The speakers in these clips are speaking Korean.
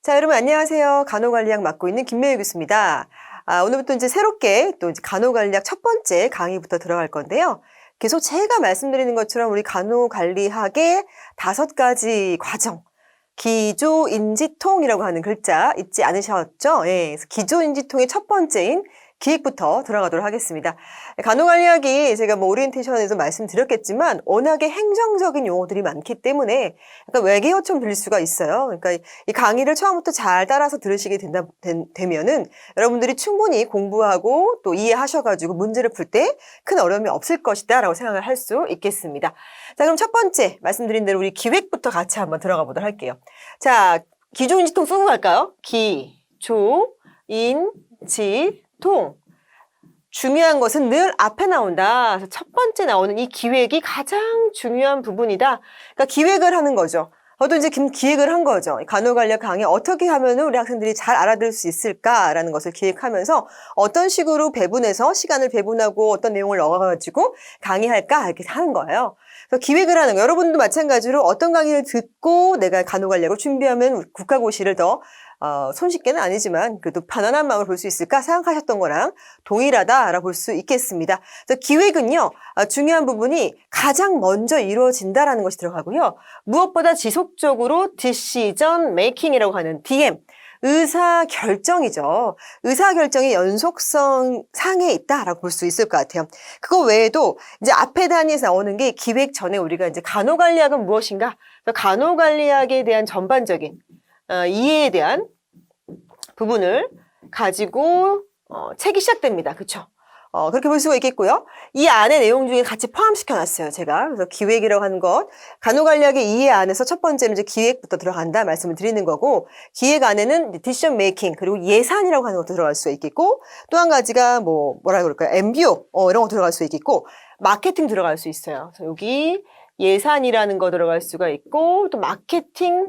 자, 여러분 안녕하세요. 간호관리학 맡고 있는 김매유 교수입니다. 오늘부터 이제 새롭게 또 이제 간호관리학 첫 번째 강의부터 들어갈 건데요. 계속 제가 말씀드리는 것처럼 우리 간호관리학의 5가지 과정, 기조인지통이라고 하는 글자 잊지 않으셨죠? 예, 그래서 기조인지통의 첫 번째인 기획부터 들어가도록 하겠습니다. 간호관리학이 제가 오리엔테이션에서 말씀드렸겠지만 워낙에 행정적인 용어들이 많기 때문에 약간 외계어처럼 들릴 수가 있어요. 그러니까 이 강의를 처음부터 잘 따라서 들으시게 되면은 여러분들이 충분히 공부하고 또 이해하셔가지고 문제를 풀 때 큰 어려움이 없을 것이다 라고 생각을 할 수 있겠습니다. 자, 그럼 첫 번째 말씀드린 대로 우리 기획부터 같이 한번 들어가 보도록 할게요. 자, 기조인지통 쓰고 갈까요? 기조인지통. 중요한 것은 늘 앞에 나온다. 그래서 첫 번째 나오는 이 기획이 가장 중요한 부분이다. 그러니까 기획을 하는 거죠. 저도 이제 기획을 한 거죠. 간호관리학 강의 어떻게 하면 우리 학생들이 잘 알아들을 수 있을까라는 것을 기획하면서 어떤 식으로 배분해서 시간을 배분하고 어떤 내용을 넣어가지고 강의할까 이렇게 하는 거예요. 그래서 기획을 하는 거. 여러분도 마찬가지로 어떤 강의를 듣고 내가 간호관리학을 준비하면 국가고시를 더 손쉽게는 아니지만 그래도 편안한 마음을 볼 수 있을까 생각하셨던 거랑 동일하다라고 볼 수 있겠습니다. 그래서 기획은요, 중요한 부분이 가장 먼저 이루어진다라는 것이 들어가고요. 무엇보다 지속적으로 decision making이라고 하는 DM, 의사결정이죠. 의사결정의 연속성 상에 있다라고 볼 수 있을 것 같아요. 그거 외에도 이제 앞에 단위에서 나오는 게 기획 전에 우리가 이제 간호관리학은 무엇인가? 간호관리학에 대한 전반적인 이해에 대한 부분을 가지고 책이 시작됩니다. 그렇죠? 그렇게 볼 수가 있겠고요. 이 안에 내용 중에 같이 포함시켜 놨어요. 제가. 그래서 기획이라고 하는 것, 간호관리학의 이해 안에서 첫 번째는 이제 기획부터 들어간다 말씀을 드리는 거고, 기획 안에는 디시전 메이킹 그리고 예산이라고 하는 것도 들어갈 수 있겠고, 또 한 가지가 뭐라 그럴까요? MBO 이런 거 들어갈 수 있겠고, 마케팅 들어갈 수 있어요. 그래서 여기 예산이라는 거 들어갈 수가 있고, 또 마케팅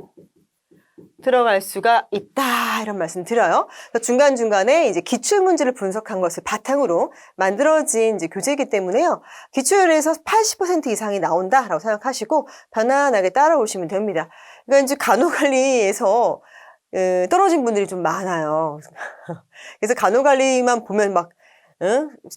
들어갈 수가 있다 이런 말씀 드려요. 중간중간에 이제 기출문제를 분석한 것을 바탕으로 만들어진 이제 교재이기 때문에요. 기출에서 80% 이상이 나온다라고 생각하시고 편안하게 따라오시면 됩니다. 그러니까 이제 간호관리에서 떨어진 분들이 좀 많아요. 그래서 간호관리만 보면 막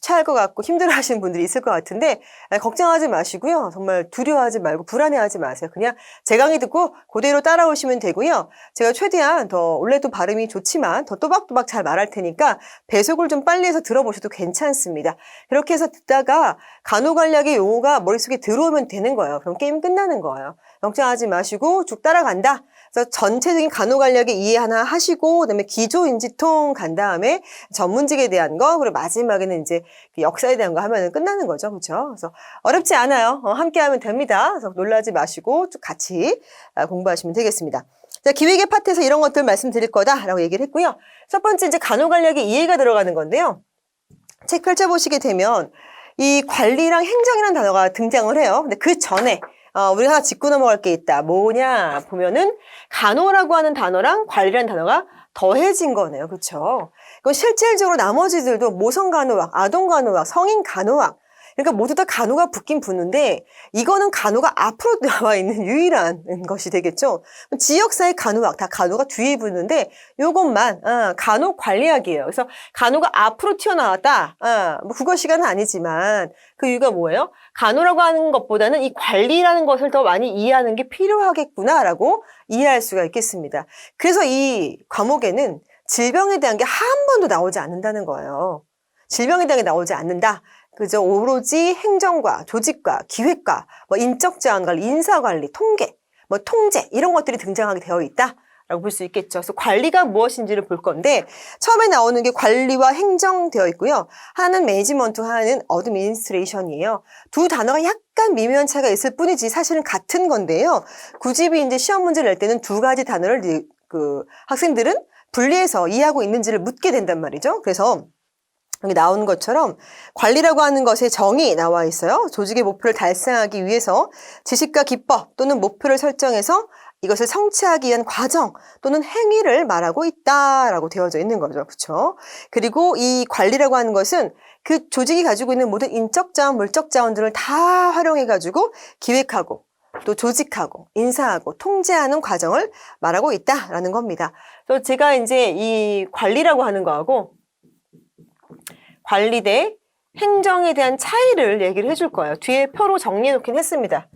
체할 것 같고 힘들어하시는 분들이 있을 것 같은데 걱정하지 마시고요. 정말 두려워하지 말고 불안해하지 마세요. 그냥 제 강의 듣고 그대로 따라오시면 되고요. 제가 최대한 더 원래도 발음이 좋지만 더 또박또박 잘 말할 테니까 배속을 좀 빨리 해서 들어보셔도 괜찮습니다. 그렇게 해서 듣다가 간호관리학의 용어가 머릿속에 들어오면 되는 거예요. 그럼 게임 끝나는 거예요. 걱정하지 마시고 쭉 따라간다. 그래서 전체적인 간호관리학의 이해 하나 하시고 그다음에 기조인지통 간 다음에 전문직에 대한 거 그리고 마지막에는 이제 그 역사에 대한 거 하면은 끝나는 거죠. 그렇죠? 그래서 어렵지 않아요. 함께 하면 됩니다. 그래서 놀라지 마시고 쭉 같이 공부하시면 되겠습니다. 자, 기획의 파트에서 이런 것들 말씀드릴 거다라고 얘기를 했고요. 첫 번째 이제 간호관리학의 이해가 들어가는 건데요. 책 펼쳐보시게 되면 이 관리랑 행정이라는 단어가 등장을 해요. 근데 그 전에 우리가 하나 짚고 넘어갈 게 있다. 뭐냐 보면은 간호라고 하는 단어랑 관리라는 단어가 더해진 거네요. 그렇죠? 그럼 실질적으로 나머지들도 모성간호학, 아동간호학, 성인간호학 그러니까 모두 다 간호가 붙긴 붙는데 이거는 간호가 앞으로 나와 있는 유일한 것이 되겠죠. 지역사회 간호학 다 간호가 뒤에 붙는데 이것만 간호관리학이에요. 그래서 간호가 앞으로 튀어나왔다. 뭐 국어 시간은 아니지만 그 이유가 뭐예요? 간호라고 하는 것보다는 이 관리라는 것을 더 많이 이해하는 게 필요하겠구나라고 이해할 수가 있겠습니다. 그래서 이 과목에는 질병에 대한 게 한 번도 나오지 않는다는 거예요. 질병에 대한 게 나오지 않는다. 그죠? 오로지 행정과 조직과 기획과 인적 제한 관리, 인사 관리, 통계, 통제 이런 것들이 등장하게 되어 있다라고 볼 수 있겠죠. 그래서 관리가 무엇인지를 볼 건데 처음에 나오는 게 관리와 행정 되어 있고요. 하나는 매니지먼트, 하나는 어드미니스트레이션이에요. 두 단어가 약간 미묘한 차이가 있을 뿐이지 사실은 같은 건데요. 구집이 이제 시험 문제를 낼 때는 두 가지 단어를 학생들은 분리해서 이해하고 있는지를 묻게 된단 말이죠. 그래서 여기 나온 것처럼 관리라고 하는 것의 정의 나와 있어요. 조직의 목표를 달성하기 위해서 지식과 기법 또는 목표를 설정해서 이것을 성취하기 위한 과정 또는 행위를 말하고 있다라고 되어져 있는 거죠. 그렇죠? 그리고 이 관리라고 하는 것은 그 조직이 가지고 있는 모든 인적 자원, 물적 자원들을 다 활용해 가지고 기획하고 또 조직하고 인사하고 통제하는 과정을 말하고 있다라는 겁니다. 또 제가 이제 이 관리라고 하는 거하고 관리 대 행정에 대한 차이를 얘기를 해줄 거예요. 뒤에 표로 정리해 놓긴 했습니다.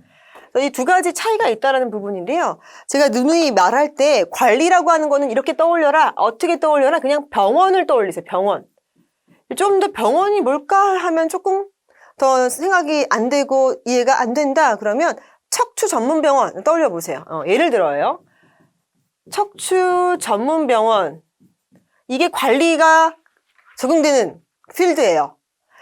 이 두 가지 차이가 있다는 부분인데요. 제가 누누이 말할 때 관리라고 하는 거는 이렇게 떠올려라. 어떻게 떠올려라? 그냥 병원을 떠올리세요. 병원. 좀 더 병원이 뭘까 하면 조금 더 생각이 안 되고 이해가 안 된다. 그러면 척추 전문 병원 떠올려 보세요. 예를 들어요. 척추 전문 병원. 이게 관리가 적용되는 필드예요.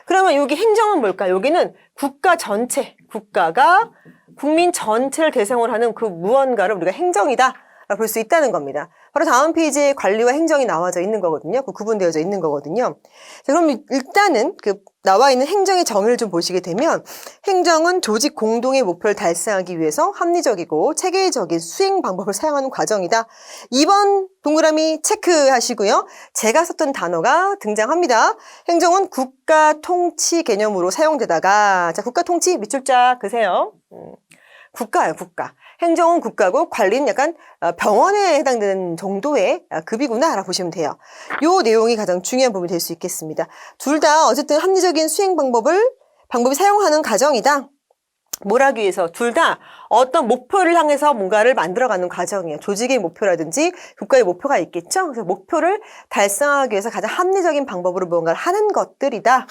그러면 여기 행정은 뭘까? 여기는 국가 전체, 국가가 국민 전체를 대상으로 하는 그 무언가를 우리가 행정이다 볼 수 있다는 겁니다. 바로 다음 페이지에 관리와 행정이 나와져 있는 거거든요. 그 구분되어져 있는 거거든요. 자, 그럼 일단은 그 나와 있는 행정의 정의를 좀 보시게 되면 행정은 조직 공동의 목표를 달성하기 위해서 합리적이고 체계적인 수행 방법을 사용하는 과정이다. 2번 동그라미 체크하시고요. 제가 썼던 단어가 등장합니다. 행정은 국가 통치 개념으로 사용되다가 자, 국가 통치 밑줄 쫙 그세요. 국가예요, 국가. 행정은 국가고 관리는 약간 병원에 해당되는 정도의 급이구나라고 보시면 돼요. 이 내용이 가장 중요한 부분이 될 수 있겠습니다. 둘 다 어쨌든 합리적인 수행 방법이 사용하는 과정이다. 뭘 하기 위해서 둘 다 어떤 목표를 향해서 뭔가를 만들어가는 과정이에요. 조직의 목표라든지 국가의 목표가 있겠죠. 그래서 목표를 달성하기 위해서 가장 합리적인 방법으로 무언가를 하는 것들이다.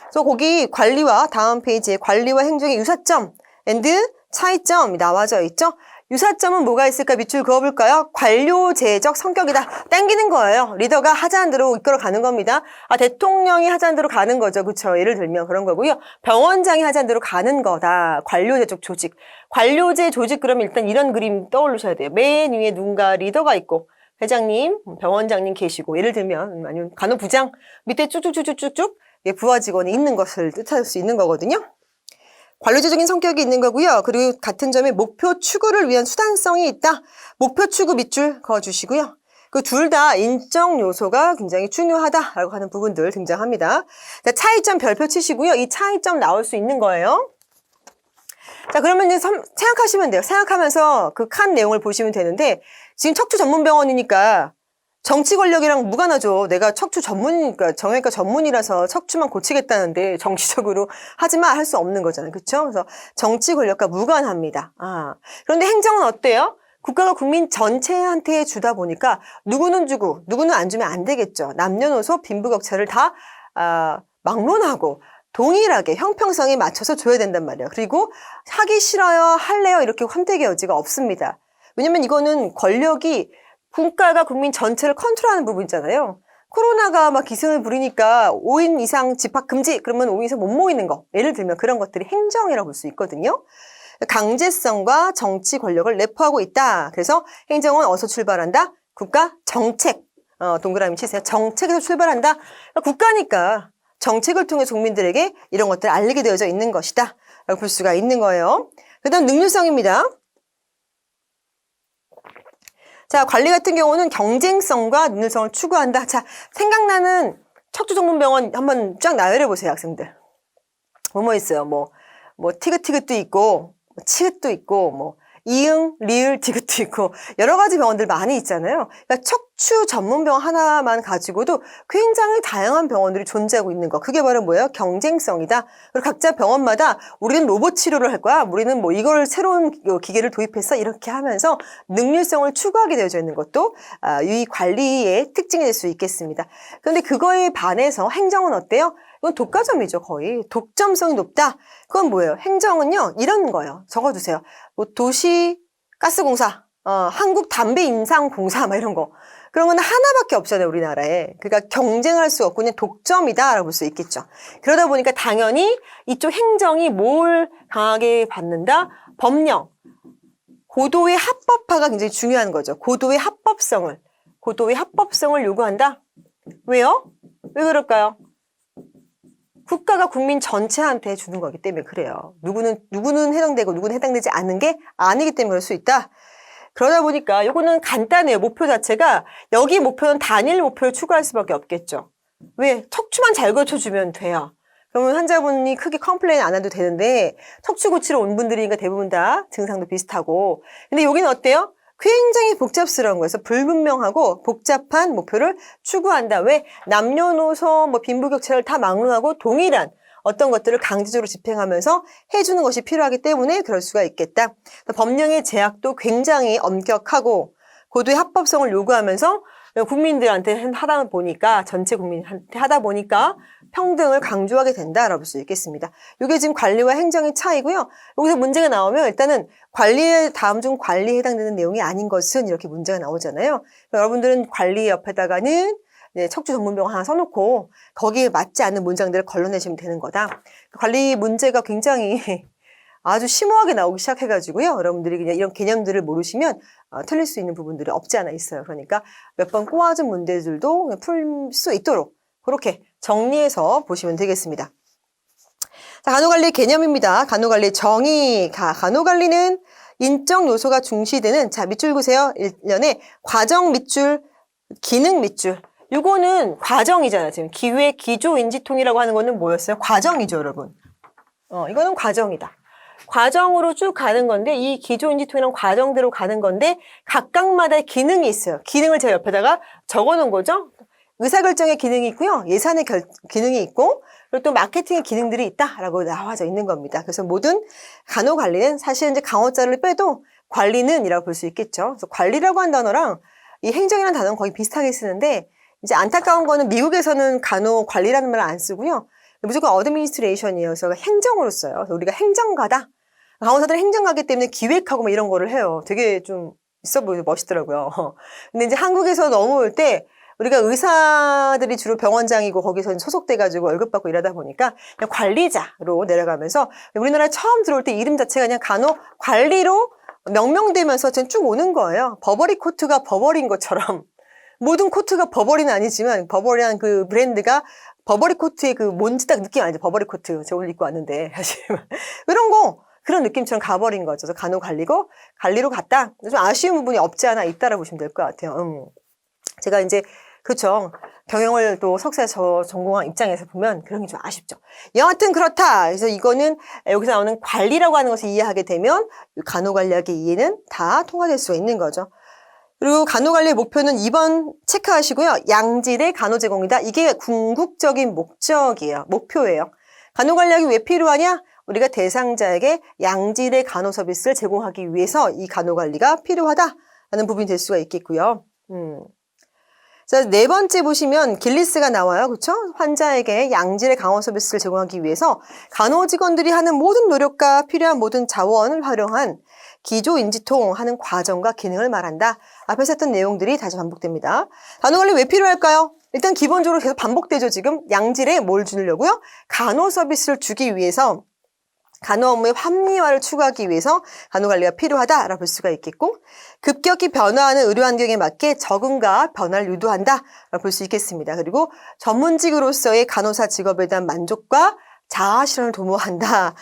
그래서 거기 관리와 다음 페이지에 관리와 행정의 유사점 and 차이점이 나와져 있죠. 유사점은 뭐가 있을까? 밑줄 그어볼까요? 관료제적 성격이다. 땡기는 거예요. 리더가 하자는 대로 이끌어가는 겁니다. 대통령이 하자는 대로 가는 거죠. 그렇죠? 예를 들면 그런 거고요. 병원장이 하자는 대로 가는 거다. 관료제적 조직. 관료제 조직 그러면 일단 이런 그림 떠올리셔야 돼요. 맨 위에 누군가 리더가 있고 회장님, 병원장님 계시고 예를 들면 아니면 간호부장 밑에 쭉쭉쭉쭉쭉 부하 직원이 있는 것을 뜻할 수 있는 거거든요. 관료제적인 성격이 있는 거고요. 그리고 같은 점에 목표 추구를 위한 수단성이 있다. 목표 추구 밑줄 그어주시고요. 그 둘 다 인적 요소가 굉장히 중요하다라고 하는 부분들 등장합니다. 자, 차이점 별표 치시고요. 이 차이점 나올 수 있는 거예요. 자, 그러면 이제 생각하시면 돼요. 생각하면서 그 칸 내용을 보시면 되는데 지금 척추 전문 병원이니까 정치 권력이랑 무관하죠. 내가 척추 전문이니까 정형외과 전문이라서 척추만 고치겠다는데 정치적으로 하지마 할 수 없는 거잖아요. 그렇죠? 그래서 정치 권력과 무관합니다. 그런데 행정은 어때요? 국가가 국민 전체한테 주다 보니까 누구는 주고 누구는 안 주면 안 되겠죠. 남녀노소 빈부격차를 다 막론하고 동일하게 형평성에 맞춰서 줘야 된단 말이에요. 그리고 하기 싫어요, 할래요 이렇게 선택의 여지가 없습니다. 왜냐면 이거는 권력이 국가가 국민 전체를 컨트롤하는 부분이잖아요. 코로나가 막 기승을 부리니까 5인 이상 집합 금지 그러면 5인 이상 못 모이는 거 예를 들면 그런 것들이 행정이라고 볼 수 있거든요. 강제성과 정치 권력을 내포하고 있다. 그래서 행정은 어디서 출발한다? 국가 정책. 동그라미 치세요. 정책에서 출발한다. 국가니까 정책을 통해 국민들에게 이런 것들을 알리게 되어져 있는 것이다. 라고 볼 수가 있는 거예요. 그 다음 능률성입니다. 자, 관리 같은 경우는 경쟁성과 능률성을 추구한다. 자, 생각나는 척추전문병원 한번 쫙 나열해 보세요, 학생들. 뭐뭐 있어요? 뭐 티긋티긋도 있고, 치읓도 있고, 이응, 리을, 디귿도 있고 여러 가지 병원들 많이 있잖아요. 그러니까 척추 전문병원 하나만 가지고도 굉장히 다양한 병원들이 존재하고 있는 거. 그게 바로 뭐예요? 경쟁성이다. 그리고 각자 병원마다 우리는 로봇 치료를 할 거야. 우리는 이걸 새로운 기계를 도입해서 이렇게 하면서 능률성을 추구하게 되어져 있는 것도 이 관리의 특징이 될 수 있겠습니다. 그런데 그거에 반해서 행정은 어때요? 이건 독과점이죠, 거의. 독점성이 높다. 그건 뭐예요? 행정은요, 이런 거예요. 적어두세요. 도시가스공사, 한국담배인상공사, 이런 거. 그런 건 하나밖에 없잖아요, 우리나라에. 그러니까 경쟁할 수 없고 그냥 독점이다라고 볼 수 있겠죠. 그러다 보니까 당연히 이쪽 행정이 뭘 강하게 받는다? 법령. 고도의 합법화가 굉장히 중요한 거죠. 고도의 합법성을 요구한다? 왜요? 왜 그럴까요? 국가가 국민 전체한테 주는 거기 때문에 그래요. 누구는 해당되고 누구는 해당되지 않는 게 아니기 때문에 그럴 수 있다. 그러다 보니까 요거는 간단해요. 목표 자체가 여기 목표는 단일 목표를 추구할 수밖에 없겠죠. 왜? 척추만 잘 고쳐주면 돼요. 그러면 환자분이 크게 컴플레인 안 해도 되는데 척추 고치러 온 분들이니까 대부분 다 증상도 비슷하고. 근데 여기는 어때요? 굉장히 복잡스러운 거에서 불분명하고 복잡한 목표를 추구한다. 왜? 남녀노소, 빈부격차를 다 막론하고 동일한 어떤 것들을 강제적으로 집행하면서 해주는 것이 필요하기 때문에 그럴 수가 있겠다. 법령의 제약도 굉장히 엄격하고 고도의 합법성을 요구하면서 국민들한테 하다 보니까, 전체 국민한테 하다 보니까 평등을 강조하게 된다라고 볼 수 있겠습니다. 이게 지금 관리와 행정의 차이고요. 여기서 문제가 나오면 일단은 관리에 다음 중 관리에 해당되는 내용이 아닌 것은 이렇게 문제가 나오잖아요. 여러분들은 관리 옆에다가는 척추 전문병원 하나 써놓고 거기에 맞지 않는 문장들을 걸러내시면 되는 거다. 관리 문제가 굉장히 아주 심오하게 나오기 시작해가지고요. 여러분들이 그냥 이런 개념들을 모르시면 틀릴 수 있는 부분들이 없지 않아 있어요. 그러니까 몇 번 꼬아준 문제들도 풀 수 있도록 그렇게 정리해서 보시면 되겠습니다. 자, 간호관리 개념입니다. 간호관리 정의. 간호관리는 인적 요소가 중시되는, 자, 밑줄 그세요. 1년에 과정 밑줄, 기능 밑줄. 이거는 과정이잖아요. 지금 기획, 기조, 인지통이라고 하는 거는 뭐였어요? 과정이죠, 여러분. 이거는 과정이다. 과정으로 쭉 가는 건데, 이 기조, 인지통이랑 과정대로 가는 건데, 각각마다 기능이 있어요. 기능을 제가 옆에다가 적어 놓은 거죠. 의사결정의 기능이 있고요. 예산의 기능이 있고, 그리고 또 마케팅의 기능들이 있다라고 나와져 있는 겁니다. 그래서 모든 간호관리는 사실 이제 강호자를 빼도 관리는 이라고 볼 수 있겠죠. 그래서 관리라고 한 단어랑 이 행정이라는 단어는 거의 비슷하게 쓰는데, 이제 안타까운 거는 미국에서는 간호관리라는 말을 안 쓰고요. 무조건 어드미니스트레이션이에요. 그래서 행정으로 써요. 그래서 우리가 행정가다. 간호사들은 행정가기 때문에 기획하고 이런 거를 해요. 되게 좀 있어 보이고 멋있더라고요. 근데 이제 한국에서 넘어올 때 우리가 의사들이 주로 병원장이고 거기서 소속돼가지고 월급 받고 일하다 보니까 그냥 관리자로 내려가면서 우리나라에 처음 들어올 때 이름 자체가 그냥 간호관리로 명명되면서 쭉 오는 거예요. 버버리 코트가 버버리인 것처럼. 모든 코트가 버버리는 아니지만 버버리한 그 브랜드가 버버리 코트의 그 뭔지 딱 느낌 알죠? 버버리 코트. 제가 오늘 입고 왔는데. 사실 이런 거 그런 느낌처럼 가버린 거죠. 그래서 간호관리고 관리로 갔다. 좀 아쉬운 부분이 없지 않아 있다라고 보시면 될 것 같아요. 제가 이제 그렇죠. 경영을 또 석사에서 전공한 입장에서 보면 그런 게 좀 아쉽죠. 여하튼 그렇다. 그래서 이거는 여기서 나오는 관리라고 하는 것을 이해하게 되면 간호관리학의 이해는 다 통과될 수가 있는 거죠. 그리고 간호관리의 목표는 2번 체크하시고요. 양질의 간호 제공이다. 이게 궁극적인 목적이에요. 목표예요. 간호관리학이 왜 필요하냐? 우리가 대상자에게 양질의 간호 서비스를 제공하기 위해서 이 간호관리가 필요하다라는 부분이 될 수가 있겠고요. 자, 4번째 보시면 길리스가 나와요. 그렇죠? 환자에게 양질의 간호 서비스를 제공하기 위해서 간호 직원들이 하는 모든 노력과 필요한 모든 자원을 활용한 기조 인지통 하는 과정과 기능을 말한다. 앞에서 했던 내용들이 다시 반복됩니다. 간호관리 왜 필요할까요? 일단 기본적으로 계속 반복되죠. 지금 양질의 뭘 주려고요? 간호 서비스를 주기 위해서, 간호 업무의 합리화를 추구하기 위해서 간호관리가 필요하다라고 볼 수가 있겠고, 급격히 변화하는 의료 환경에 맞게 적응과 변화를 유도한다라고 볼 수 있겠습니다. 그리고 전문직으로서의 간호사 직업에 대한 만족과 자아 실현을 도모한다.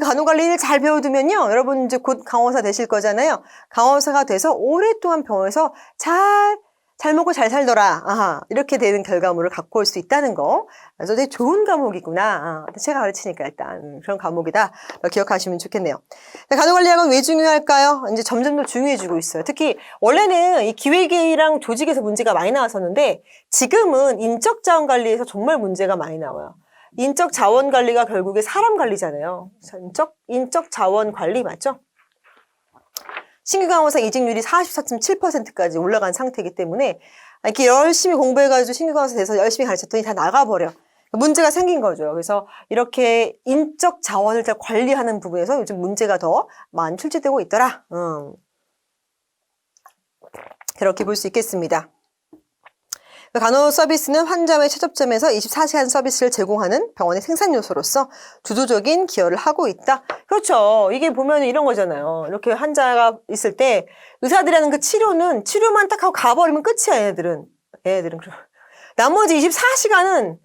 간호관리를 잘 배워두면요. 여러분 이제 곧 간호사 되실 거잖아요. 간호사가 돼서 오랫동안 병원에서 잘 먹고 잘 살더라. 이렇게 되는 결과물을 갖고 올 수 있다는 거. 그래서 되게 좋은 과목이구나. 제가 가르치니까 일단 그런 과목이다. 기억하시면 좋겠네요. 간호관리학은 왜 중요할까요? 이제 점점 더 중요해지고 있어요. 특히 원래는 이 기획이랑 조직에서 문제가 많이 나왔었는데 지금은 인적 자원 관리에서 정말 문제가 많이 나와요. 인적 자원 관리가 결국에 사람 관리잖아요. 인적 자원 관리 맞죠? 신규 간호사 이직률이 44.7%까지 올라간 상태이기 때문에 이렇게 열심히 공부해가지고 신규 간호사 돼서 열심히 가르쳤더니 다 나가버려. 문제가 생긴 거죠. 그래서 이렇게 인적 자원을 잘 관리하는 부분에서 요즘 문제가 더 많이 출제되고 있더라. 그렇게 볼 수 있겠습니다. 간호 서비스는 환자와의 최접점에서 24시간 서비스를 제공하는 병원의 생산 요소로서 주도적인 기여를 하고 있다. 그렇죠. 이게 보면 이런 거잖아요. 이렇게 환자가 있을 때 의사들이 하는 그 치료만 딱 하고 가버리면 끝이야, 얘네들은. 나머지 24시간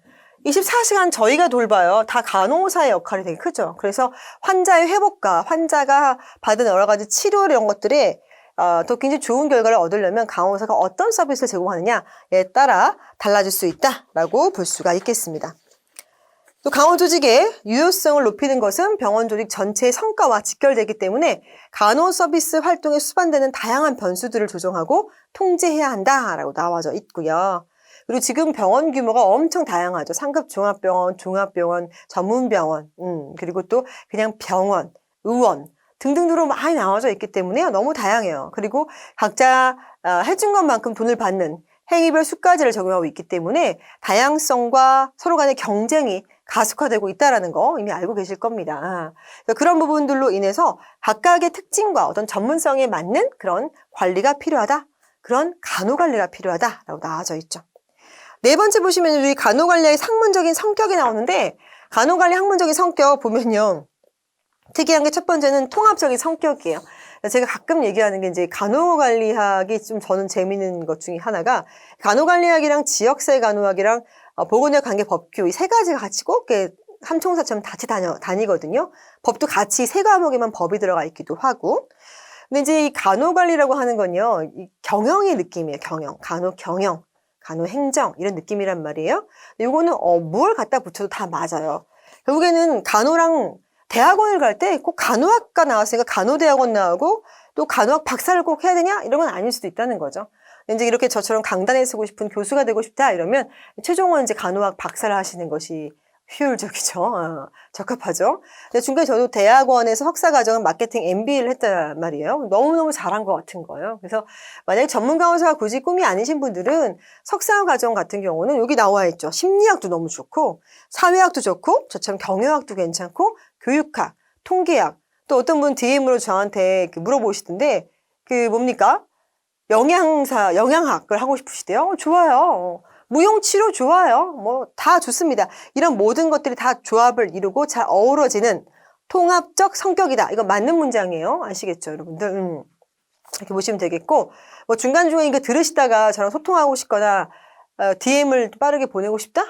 저희가 돌봐요. 다 간호사의 역할이 되게 크죠. 그래서 환자의 회복과 환자가 받은 여러 가지 치료 이런 것들에 더 굉장히 좋은 결과를 얻으려면 간호사가 어떤 서비스를 제공하느냐에 따라 달라질 수 있다라고 볼 수가 있겠습니다. 또 간호 조직의 유효성을 높이는 것은 병원 조직 전체의 성과와 직결되기 때문에 간호 서비스 활동에 수반되는 다양한 변수들을 조정하고 통제해야 한다라고 나와져 있고요. 그리고 지금 병원 규모가 엄청 다양하죠. 상급 종합병원, 종합병원, 전문병원, 그리고 또 그냥 병원, 의원 등등으로 많이 나와져 있기 때문에 너무 다양해요. 그리고 각자 해준 것만큼 돈을 받는 행위별 수가제를 적용하고 있기 때문에 다양성과 서로 간의 경쟁이 가속화되고 있다는 거 이미 알고 계실 겁니다. 그런 부분들로 인해서 각각의 특징과 어떤 전문성에 맞는 그런 관리가 필요하다. 그런 간호관리가 필요하다라고 나와져 있죠. 네 번째 보시면 우리 간호관리의 학문적인 성격이 나오는데 간호관리 학문적인 성격 보면요. 특이한 게 첫 번째는 통합적인 성격이에요. 제가 가끔 얘기하는 게 이제 간호관리학이 좀 저는 재미있는 것 중에 하나가 간호관리학이랑 지역사회 간호학이랑 보건의학 관계 법규 이 세 가지가 같이 꼭 삼총사처럼 같이 다니거든요. 법도 같이 세 과목에만 법이 들어가 있기도 하고. 근데 이제 이 간호관리라고 하는 건요. 이 경영의 느낌이에요. 경영. 간호 경영. 간호 행정 이런 느낌이란 말이에요. 이거는 뭘 갖다 붙여도 다 맞아요. 결국에는 간호랑 대학원을 갈 때 꼭 간호학과 나왔으니까 간호대학원 나오고 또 간호학 박사를 꼭 해야 되냐? 이런 건 아닐 수도 있다는 거죠. 이제 이렇게 저처럼 강단에 서고 싶은 교수가 되고 싶다 이러면 최종은 이제 간호학 박사를 하시는 것이 효율적이죠. 적합하죠. 근데 중간에 저도 대학원에서 석사과정은 마케팅 MBA를 했단 말이에요. 너무너무 잘한 것 같은 거예요. 그래서 만약에 전문 간호사가 굳이 꿈이 아니신 분들은 석사과정 같은 경우는 여기 나와 있죠. 심리학도 너무 좋고 사회학도 좋고 저처럼 경영학도 괜찮고 교육학, 통계학 또 어떤 분 DM으로 저한테 물어보시던데 뭡니까? 영양학을 하고 싶으시대요. 좋아요. 무용치료 좋아요. 뭐 다 좋습니다. 이런 모든 것들이 다 조합을 이루고 잘 어우러지는 통합적 성격이다. 이거 맞는 문장이에요. 아시겠죠, 여러분들? 이렇게 보시면 되겠고 뭐 중간중간에 이거 들으시다가 저랑 소통하고 싶거나 DM을 빠르게 보내고 싶다?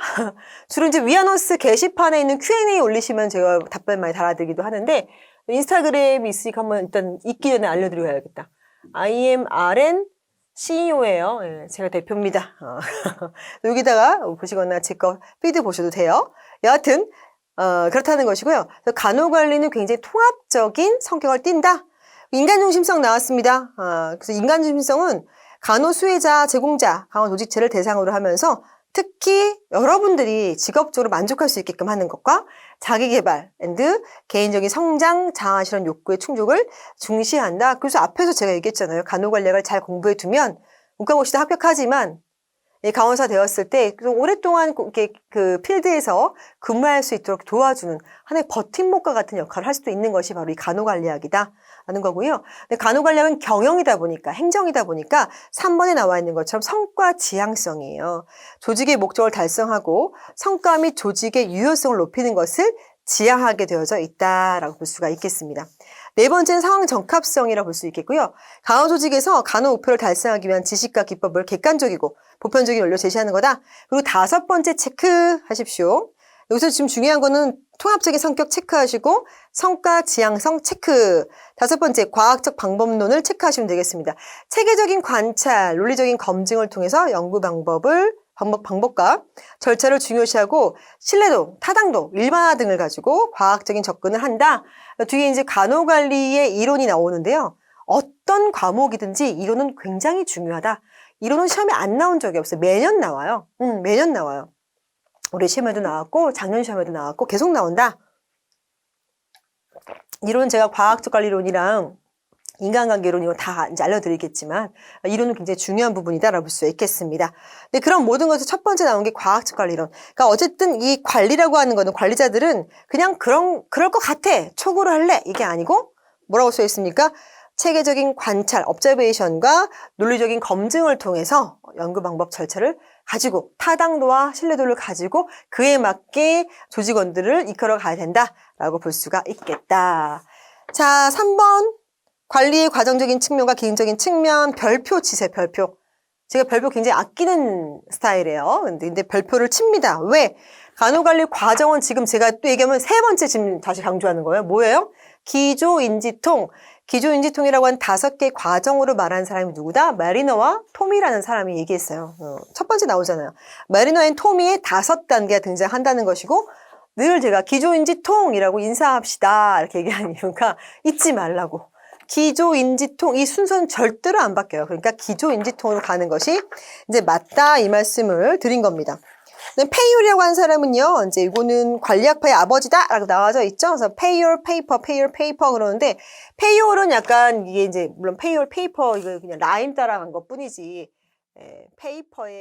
주로 이제 위아너스 게시판에 있는 Q&A 올리시면 제가 답변 많이 달아드리기도 하는데 인스타그램이 있으니까 한번 일단 있기 전에 알려드려야겠다. IMRN CEO예요. 예, 제가 대표입니다. 여기다가 보시거나 제 거 피드 보셔도 돼요. 여하튼 그렇다는 것이고요. 간호관리는 굉장히 통합적인 성격을 띈다. 인간중심성 나왔습니다. 그래서 인간중심성은 간호 수혜자, 제공자, 간호 조직체를 대상으로 하면서 특히 여러분들이 직업적으로 만족할 수 있게끔 하는 것과 자기개발 앤드 개인적인 성장, 자아 실현 욕구의 충족을 중시한다. 그래서 앞에서 제가 얘기했잖아요. 간호관리학을 잘 공부해 두면 문과고시도 합격하지만 간호사 되었을 때 오랫동안 이렇게 그 필드에서 근무할 수 있도록 도와주는 하나의 버팀목과 같은 역할을 할 수도 있는 것이 바로 이 간호관리학이다 하는 거고요. 근데 간호관리학은 경영이다 보니까 행정이다 보니까 3번에 나와 있는 것처럼 성과 지향성이에요. 조직의 목적을 달성하고 성과 및 조직의 유효성을 높이는 것을 지향하게 되어져 있다라고 볼 수가 있겠습니다. 네 번째는 상황 적합성이라고 볼 수 있겠고요. 간호 조직에서 간호 목표를 달성하기 위한 지식과 기법을 객관적이고 보편적인 원리로 제시하는 거다. 그리고 다섯 번째 체크하십시오. 여기서 지금 중요한 거는 통합적인 성격 체크하시고 성과 지향성 체크. 다섯 번째 과학적 방법론을 체크하시면 되겠습니다. 체계적인 관찰, 논리적인 검증을 통해서 연구 방법과 절차를 중요시하고 신뢰도, 타당도, 일반화 등을 가지고 과학적인 접근을 한다. 뒤에 이제 간호관리의 이론이 나오는데요. 어떤 과목이든지 이론은 굉장히 중요하다. 이론은 시험에 안 나온 적이 없어요. 매년 나와요. 매년 나와요. 올해 시험에도 나왔고 작년 시험에도 나왔고 계속 나온다. 이론은 제가 과학적 관리론이랑 인간관계론 이거 다 이제 알려드리겠지만 이론은 굉장히 중요한 부분이다라고 볼 수 있겠습니다. 근데 그런 모든 것에서 첫 번째 나온 게 과학적 관리론. 그러니까 어쨌든 이 관리라고 하는 거는 관리자들은 그냥 그럴 것 같아. 촉구를 할래. 이게 아니고 뭐라고 써 있습니까? 체계적인 관찰, observation과 논리적인 검증을 통해서 연구 방법 절차를 가지고 타당도와 신뢰도를 가지고 그에 맞게 조직원들을 이끌어 가야 된다라고 볼 수가 있겠다. 자, 3번. 관리의 과정적인 측면과 개인적인 측면, 별표 치세요, 별표. 제가 별표 굉장히 아끼는 스타일이에요. 근데 별표를 칩니다. 왜? 간호관리 과정은 지금 제가 또 얘기하면 세 번째 지금 다시 강조하는 거예요. 뭐예요? 기조인지통. 기조인지통이라고 한 5개 과정으로 말하는 사람이 누구다? 마리너와 톰이라는 사람이 얘기했어요. 첫 번째 나오잖아요. 마리너 앤 톰이의 5단계가 등장한다는 것이고 늘 제가 기조인지통이라고 인사합시다 이렇게 얘기하는 이유가 잊지 말라고. 기조인지통 이 순서는 절대로 안 바뀌어요. 그러니까 기조인지통으로 가는 것이 이제 맞다 이 말씀을 드린 겁니다. 페이올이라고 한 사람은요, 이제 이거는 관리학파의 아버지다라고 나와져 있죠. 그래서 페이올 페이퍼 그러는데 페이올은 약간 이게 이제 물론 페이올 페이퍼 이거 그냥 라임 따라간 것 뿐이지 페이퍼의